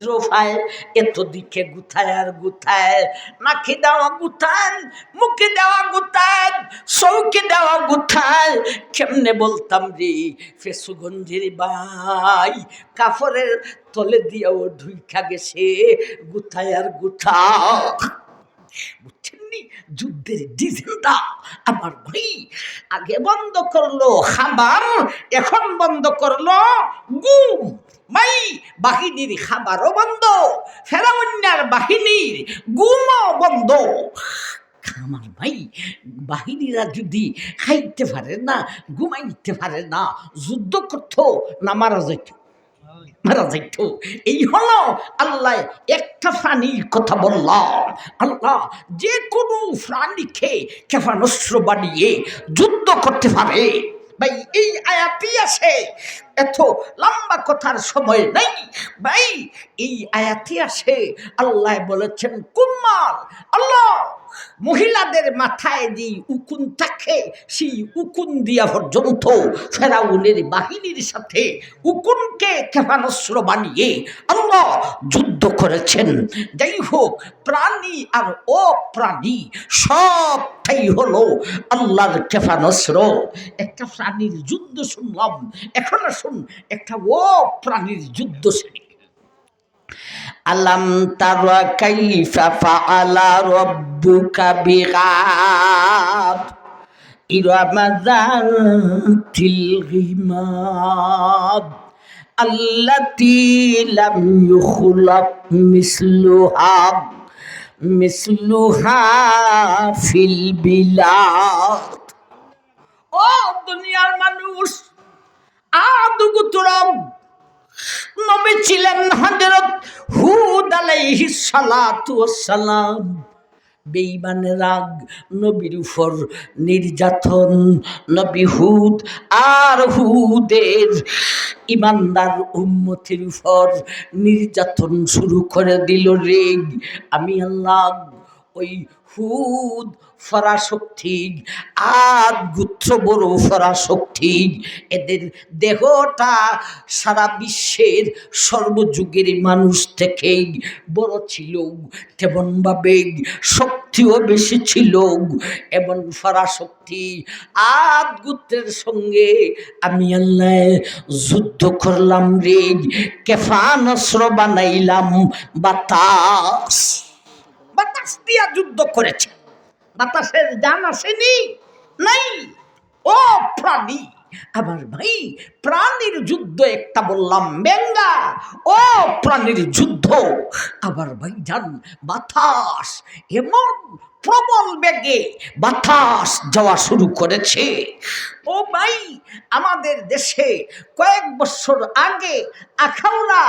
Profile এত দিকে গুথায় আর গুথায়, নাকি দেওয়া গুথায়, মুখে দেওয়া গুথায়, চৌকে দেওয়া গুথায়। কেমনে বলতাম রে ফেসুগঞ্জের ভাই, কাপড়ের তলে দিয়েও ঢুইকা গেছে গুথায় আর গুথা। বুঝছেননি যুদ্ধের ডিজেলটা আমার ভাই আগে বন্ধ করলো খাবার, এখন বন্ধ করলো গুম। ভাই বাহিনীর খাবারও বন্ধ, ফেরাউন্নার বাহিনীর গুমও বন্ধ। আমার ভাই বাহিনীরা যদি খাইতে পারে না, ঘুমাইতে পারে না, যুদ্ধ করতো না মারা যাইত, মারা যাইত। এই হলো আল্লাহ একটা প্রাণীর কথা বললাম। আল্লাহ যে কোনো প্রাণীকে ক্ষেপণাস্ত্র বানিয়ে যুদ্ধ করতে পারে। ভাই এই আয়াতই আছে, এত লম্বা কথার সময় নেই ভাই। এই আয়াতই আছে, আল্লাহ বলেছেন কুম্মাল। আল্লাহ মহিলাদের মাথায় যে উকুন থাকে, সেই উকুন দিয়া পর্যন্ত ফেরাউনের বাহিনীর সাথে উকুনকে ক্ষেপণাস্ত্র বানিয়ে আল্লাহ যুদ্ধ করেছেন। যাই হোক, প্রাণী আর অপ্রাণী সবটাই হলো আল্লাহর ক্ষেপণাস্ত্র। একটা প্রাণীর যুদ্ধ শুনলাম, এখন শুন একটা অপ্রাণীর যুদ্ধ শুনি। আলাম তারা কাইফা ফাআলা রাব্বুকা বিগাদ ইরামা যাতিল ইমাদ আল্লাতী লাম ইউখলাক মিসলুহা ফিল বিলাদ। ও দুনিয়ার মানুষ, আদুগুতরম নবী ছিলেন হযরত হুদ আলাইহিস সালাতু ওয়াস সালাম। বেঈমানেরা নবীর উপর নির্যাতন, নবী হুদ আর হুদের ইমানদার উম্মতের উপর নির্যাতন শুরু করে দিল রে। আমি আল্লাহ ওই হুদ ফরাশক্তি, আদ গুত্র বড় ফরাশক্তি, এদের দেহটা সারা বিশ্বের সর্বযুগের মানুষ থেকে বড় ছিল, তেমনভাবে শক্তিও বেশি ছিল। এমন ফরাশক্তি আদ গুত্রের সঙ্গে আমি আল্লাহ যুদ্ধ করলাম রে। ক্ষেপণাস্ত্র বানাইলাম বাতাস, বাতাস দিয়া যুদ্ধ করেছে। বাতাসের জান আসেনি, নাই। ও প্রাণী আমার ভাই, প্রাণীর যুদ্ধ একটা বললাম বেঙ্গা, ও প্রাণীর যুদ্ধ আবার ভাই জান বাতাস, এমন প্রবল বেগে বাতাস যাওয়া শুরু করেছে। ও ভাই আমাদের দেশে কয়েক বছর আগে আখাউড়া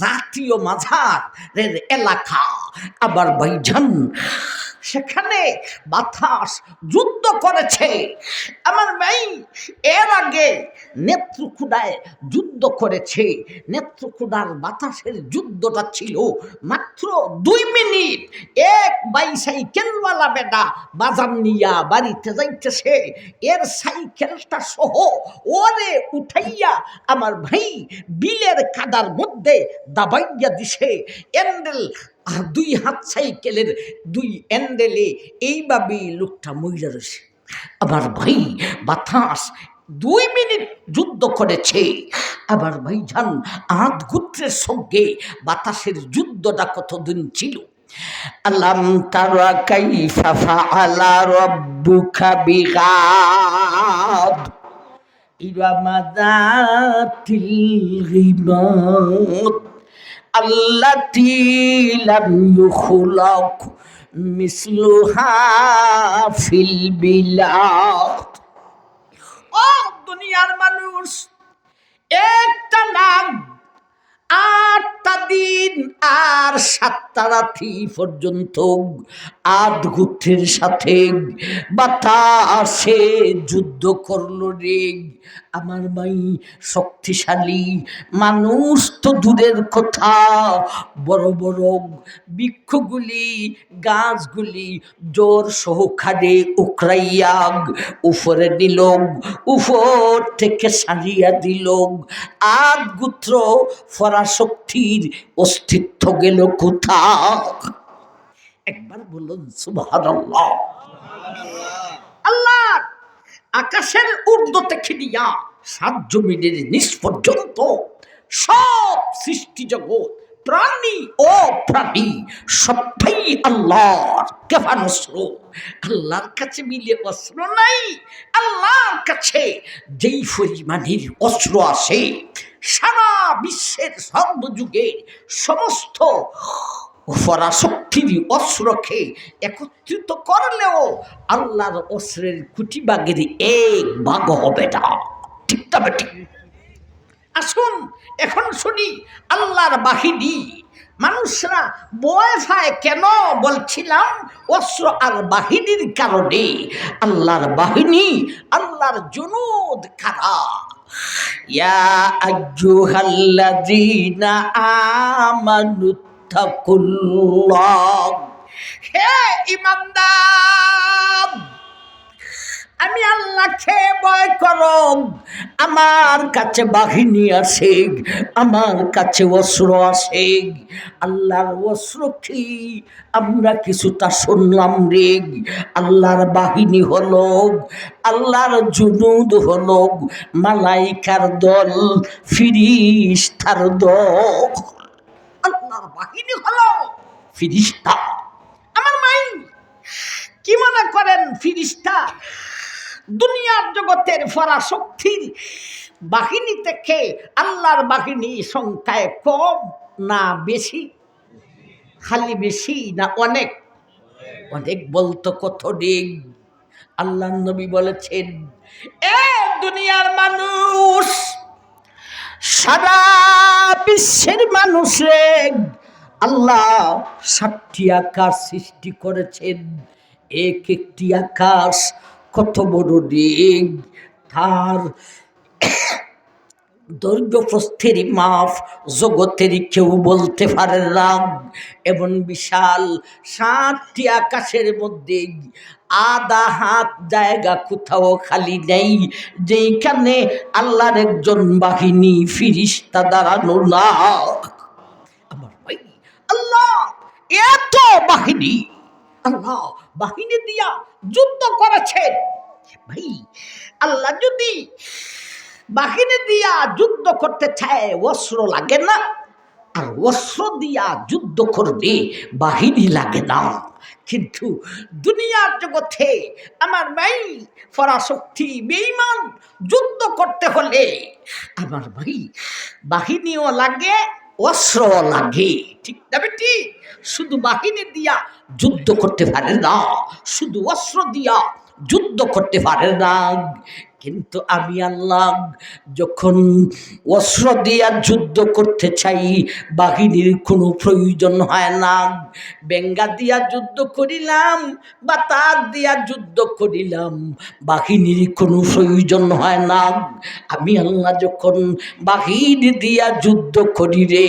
জাতীয় মাঝারের এলাকা, আবার ভাইজান সেখানে বাতাস যুদ্ধ করেছে। আমার ভাই এর আগে নেত্রকোনায় যুদ্ধ করেছে। নেত্রকোনার বাতাসের যুদ্ধটা ছিল মাত্র 2 মিনিট। এক বাইসাইকেলওয়ালা বেটা বাজার নিয়া বাড়িতে যাইতেছে, এর সাইকেলটা সহ ওরে উঠাইয়া আমার ভাই বিলের কাদার মধ্যে দাবাইয়া দিছে। হ্যান্ডেল, 2 হাত সাইকেলের 2 হ্যান্ডেলে এইভাবেই লোকটা মইরা রয়েছে। আবার ভাই বাতাস 2 মিনিট যুদ্ধ করেছে। আবার ভাই জান আদ গোত্রের সঙ্গে বাতাসের যুদ্ধটা কতদিন ছিল। আলাম তারা কাইফা ফাআলা রাব্বুকা বিগাদ ইরামা যাতিল ইমাদ আল্লাতী লাম ইউখলাক মিসলুহা ফিল বিলাদ। ও দুনিয়ার মানুষ, একটা নাম 8টা দিন আর 7টা রাত্রি পর্যন্ত আদ গোত্রের সাথে বাতাসে যুদ্ধ করলো রে। আমার মাই শক্তিশালী মানুষ তো দূরের কথা, বড় বড় বৃক্ষগুলি গাছগুলি জোর সহকারে উকরাইয়া উপরে নিল, উপর থেকে সারিয়া দিল। আদগুত্র ফরাশক্তির অস্তিত্ব গেল কোথা? একবার বলুন সুবহানাল্লাহ। আল্লাহ আকাশের ঊর্ধ্ব থেকে নিয়া সাত জমিনের নিচ পর্যন্ত সব সৃষ্টি জগৎ প্রাণী ও প্রাণী সবাই আল্লাহর কেফান অস্ত্র। আল্লাহর কাছে মিলে অস্ত্র নাই। আল্লাহর কাছে যেই পরিমাণের অস্ত্র আসে সারা বিশ্বের সর্বযুগে সমস্ত পরাশক্তির অস্ত্রকে একত্রিত করলেও আল্লাহর অস্ত্রের কোটি ভাগের এক ভাগ হবে না। ঠিক তবে ঠিক। আসুন এখন শুনি আল্লাহর বাহিনী। মানুষরা ভয় পায় কেন বলছিলাম? অস্ত্র আর বাহিনীর কারণে। আল্লাহর বাহিনী, আল্লাহর জুনুদ কারা? ইয়া আইয়ুহাল্লাযীনা আমানু তাকুল্লাহ। হে ঈমানদার, আমি আল্লাহকে ভয় করো। আমার কাছে বাহিনী আছে, আমার কাছে অস্ত্র আছে। আল্লাহর অস্ত্র কি? আমরা কিছুটা শুনলাম রে। আল্লাহর বাহিনী হলো, আল্লাহর জুনুদ হলো মালাইকার দল, ফিরিস্তার দল। আল্লাহর বাহিনী হলো ফিরিস্তা। আমার মাই কি মনে করেন ফিরিস্তা দুনিয়ার জগতের পরাশক্তির বাহিনী থেকে আল্লাহর বাহিনী সংখ্যায় কম না বেশি? খালি বেশি না অনেক? অনেক বলতো কত দিক। আল্লাহর নবী বলেছেন, এ দুনিয়ার মানুষ, সারা বিশ্বের মানুষে আল্লাহ 7টি আকাশ সৃষ্টি করেছেন। এক একটি আকাশ কত বড় দিক, তার দৈর্ঘ্য প্রস্থের মাপ জগতের কেউ বলতে পারে না। এমন বিশাল 7টি আকাশের মধ্যে আধা হাত জায়গা কোথাও খালি নেই যেইখানে আল্লাহর একজন বাহিনী ফিরিস্তা দাঁড়ানো না। আমার ভাই, আল্লাহ এত বাহিনী, আল্লাহ বাহিনী দিয়া যুদ্ধ করেছেন। ভাই আল্লাহ যদি বাহিনী দিয়া যুদ্ধ করতে চায় অস্ত্র লাগে না, আর অস্ত্র দিয়া যুদ্ধ করবে বাহিনী লাগে না। কিন্তু দুনিয়ার জগতে আমার ভাই পরাশক্তি বেঈমান যুদ্ধ করতে হলে আমার ভাই বাহিনীও লাগে, অস্ত্রও লাগে। ঠিক না বেটি? শুধু বাহিনী দিয়া যুদ্ধ করতে পারে না, শুধু অস্ত্র দিয়া যুদ্ধ করতে পারে না। কিন্তু আমি আল্লাহ যখন অস্ত্র দিয়া যুদ্ধ করতে চাই বাহিনীর কোনো প্রয়োজন হয় না। বেঙ্গা দিয়া যুদ্ধ করিলাম বা তার দিয়া যুদ্ধ করিলাম, বাহিনীর কোনো প্রয়োজন হয় না। আমি আল্লাহ যখন বাহিনী দিয়া যুদ্ধ করি রে,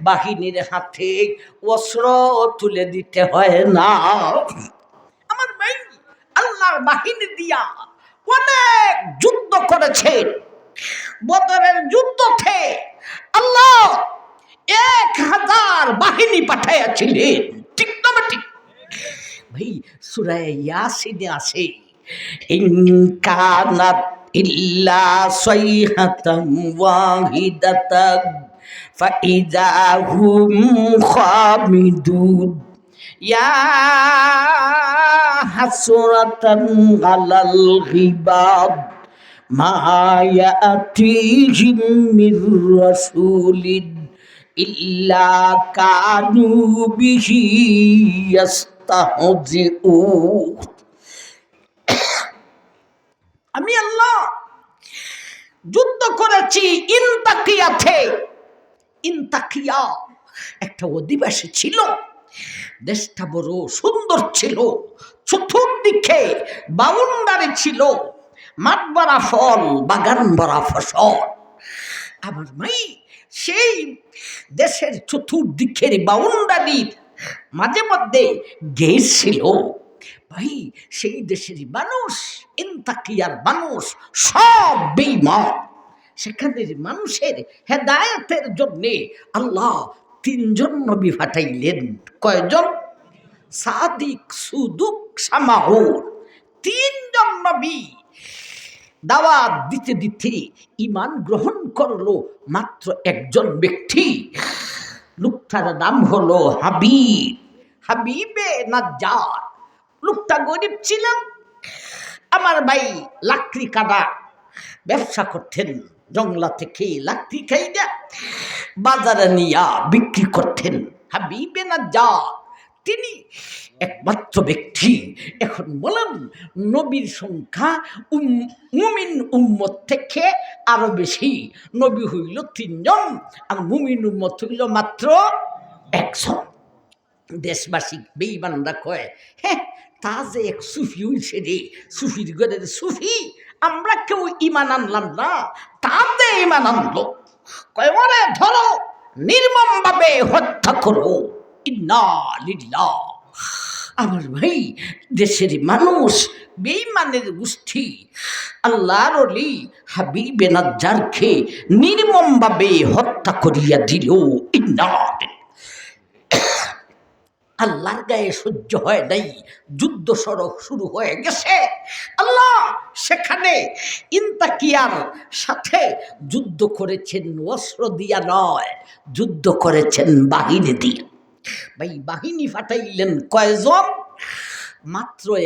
বাহিনীর হাতে অস্ত্র তুলে দিতে হয় না। আমার ভাই আল্লাহর বাহিনী দিয়া অনেক যুদ্ধ করেছেন। বদরের যুদ্ধতে আল্লাহ 1000 বাহিনী পাঠাইয়াছিলেন। ঠিক না ঠিক? ভাই সূরা ইয়াসিনে আছে, ইন কানাত ইল্লা সাইহাতাম ওয়াহিদাতান ফাইযা হুম খামিদুন ইয়া হাসরাতান আলাল গিবাদ মা ইয়াতিহিম মির রাসূলিন ইল্লা কানু বিহি ইয়াস্তাহজিউন। আমি আল্লাহ যুদ্ধ করেছি ইনতাকিয়াতে। ইনতাকিয়া একটা অধিবাসী ছিল, দেশটা বড় সুন্দর ছিল, চতুর্দিকে বাউন্ডারি ছিল, মাঠ ভরা ফল, বাগান ভরা ফসল। আমার ভাই সেই দেশের চতুর্দিকের বাউন্ডারির মাঝে মধ্যে গেছিল ভাই, সেই দেশের মানুষ, ইন্তাকিয়ার মানুষ সব বেঈমান। সেখানের মানুষের হেদায়েতের জন্যে আল্লাহ 3 জন নবী পাঠাইলেন। কয়জন? সাদিক, সুদুক, সামাউর। 3 জন নবী দাওয়াত দিতে দিতে ঈমান গ্রহণ করলো মাত্র একজন ব্যক্তি। লোকটার নাম হলো হাবিব, হাবিবে নাজ্জার। লোকটা গরিব ছিলেন। আমার ভাই লাকড়ি কাটা ব্যবসা করতেন, জংলা থেকে লাকড়ি খাইয়া বাজারে নিয়া বিক্রি করতেন। হাবিবে নাজ্জার তিনি একমাত্র ব্যক্তি। এখন বলেন, নবীর সংখ্যা মুমিন উম্মত থেকে আরো বেশি। নবী হইল 3 জন, আর মুমিন উম্মত হইল মাত্র 1 জন। দেশবাসী বেঈমানরা কয়, হ্যাঁ তা যে এক সুফি হইছে রে, সুফির ঘরের সুফি, আমরা কেউ ঈমান আনলাম না, তাতে ঈমান আনলো। কয় ওরে ধরো, নির্মম ভাবে হত্যা করো। ইন্না লিল্লাহ। আমার ভাই দেশের মানুষ বেঈমানের গোষ্ঠী আল্লাহর ওলি হাবিবে নাজ্জারকে নির্মম ভাবে হত্যা করিয়া দিল। ইন্না, আল্লাহর গায়ে সহ্য হয় নাই, যুদ্ধ সড়ক শুরু হয়ে গেছে। আল্লাহ সেখানে ইন্তাকিয়ার সাথে যুদ্ধ করেছেন অস্ত্র দিয়া নয়, যুদ্ধ করেছেন বাহিনী দিয়ে। ভাই বাহিনী ফাটাইলেন কয়জন? মাত্র